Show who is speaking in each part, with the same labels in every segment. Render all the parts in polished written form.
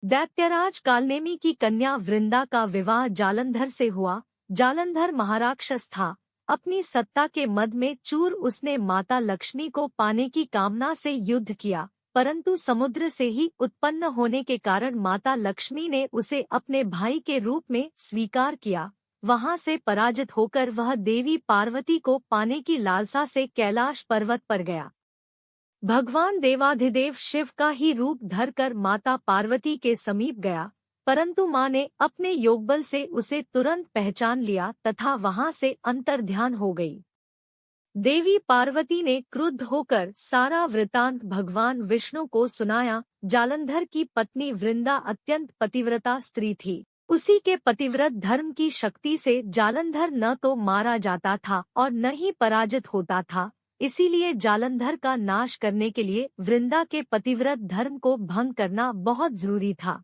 Speaker 1: दैत्यराज कालनेमी की कन्या वृंदा का विवाह जालंधर से हुआ। जालंधर महाराक्षस था। अपनी सत्ता के मद में चूर उसने माता लक्ष्मी को पाने की कामना से युद्ध किया, परंतु समुद्र से ही उत्पन्न होने के कारण माता लक्ष्मी ने उसे अपने भाई के रूप में स्वीकार किया। वहां से पराजित होकर वह देवी पार्वती को पाने की लालसा से कैलाश पर्वत पर गया। भगवान देवाधिदेव शिव का ही रूप धरकर माता पार्वती के समीप गया, परंतु माँ ने अपने योगबल से उसे तुरंत पहचान लिया तथा वहां से अंतर्ध्यान हो गई। देवी पार्वती ने क्रुद्ध होकर सारा वृतांत भगवान विष्णु को सुनाया। जालंधर की पत्नी वृंदा अत्यंत पतिव्रता स्त्री थी। उसी के पतिव्रत धर्म की शक्ति से जालंधर न तो मारा जाता था और न ही पराजित होता था। इसीलिए जालंधर का नाश करने के लिए वृंदा के पतिव्रत धर्म को भंग करना बहुत जरूरी था।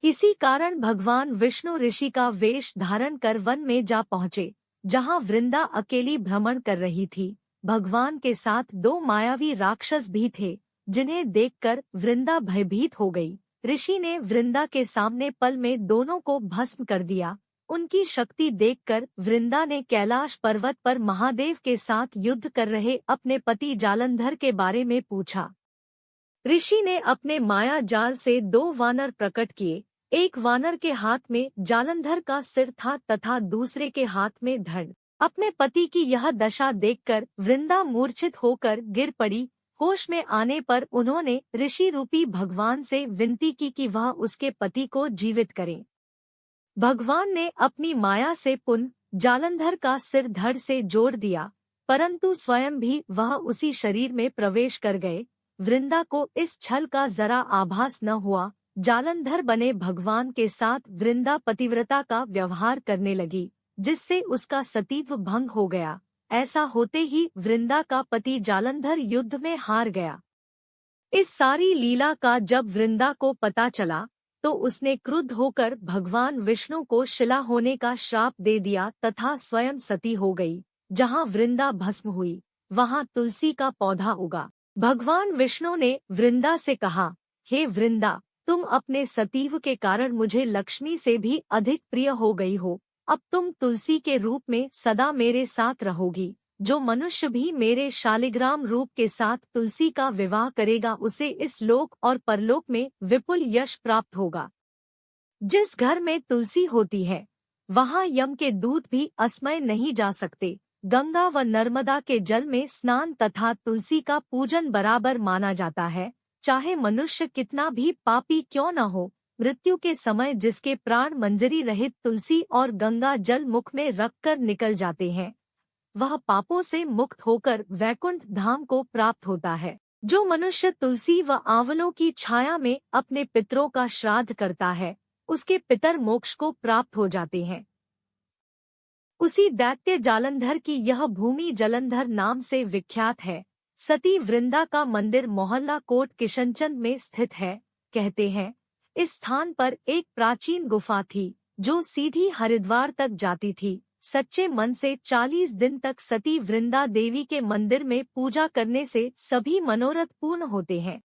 Speaker 1: इसी कारण भगवान विष्णु ऋषि का वेश धारण कर वन में जा पहुँचे, जहाँ वृंदा अकेली भ्रमण कर रही थी। भगवान के साथ दो मायावी राक्षस भी थे, जिन्हें देखकर वृंदा भयभीत हो गई। ऋषि ने वृंदा के सामने पल में दोनों को भस्म कर दिया। उनकी शक्ति देखकर वृंदा ने कैलाश पर्वत पर महादेव के साथ युद्ध कर रहे अपने पति जालंधर के बारे में पूछा। ऋषि ने अपने माया जाल से दो वानर प्रकट किए। एक वानर के हाथ में जालंधर का सिर था तथा दूसरे के हाथ में धड़। अपने पति की यह दशा देखकर वृंदा मूर्छित होकर गिर पड़ी। होश में आने पर उन्होंने ऋषि रूपी भगवान से विनती की कि वह उसके पति को जीवित करें। भगवान ने अपनी माया से पुनः जालंधर का सिर धड़ से जोड़ दिया, परंतु स्वयं भी वह उसी शरीर में प्रवेश कर गए। वृंदा को इस छल का जरा आभास न हुआ। जालंधर बने भगवान के साथ वृंदा पतिव्रता का व्यवहार करने लगी, जिससे उसका सतीत्व भंग हो गया। ऐसा होते ही वृंदा का पति जालंधर युद्ध में हार गया। इस सारी लीला का जब वृंदा को पता चला तो उसने क्रुद्ध होकर भगवान विष्णु को शिला होने का श्राप दे दिया तथा स्वयं सती हो गई। जहाँ वृंदा भस्म हुई, वहाँ तुलसी का पौधा उगा। भगवान विष्णु ने वृंदा से कहा, हे वृंदा, तुम अपने सतीत्व के कारण मुझे लक्ष्मी से भी अधिक प्रिय हो गई हो। अब तुम तुलसी के रूप में सदा मेरे साथ रहोगी। जो मनुष्य भी मेरे शालिग्राम रूप के साथ तुलसी का विवाह करेगा, उसे इस लोक और परलोक में विपुल यश प्राप्त होगा। जिस घर में तुलसी होती है, वहाँ यम के दूत भी अस्मय नहीं जा सकते। गंगा व नर्मदा के जल में स्नान तथा तुलसी का पूजन बराबर माना जाता है। चाहे मनुष्य कितना भी पापी क्यों न हो, मृत्यु के समय जिसके प्राण मंजरी रहित तुलसी और गंगा जल मुख में रखकर निकल जाते हैं, वह पापों से मुक्त होकर वैकुंठ धाम को प्राप्त होता है। जो मनुष्य तुलसी व आंवलों की छाया में अपने पितरों का श्राद्ध करता है, उसके पितर मोक्ष को प्राप्त हो जाते हैं। उसी दैत्य जालंधर की यह भूमि जलंधर नाम से विख्यात है। सती वृंदा का मंदिर मोहल्ला कोट किशनचंद में स्थित है। कहते हैं, इस स्थान पर एक प्राचीन गुफा थी जो सीधी हरिद्वार तक जाती थी। सच्चे मन से 40 दिन तक सती वृंदा देवी के मंदिर में पूजा करने से सभी मनोरथ पूर्ण होते हैं।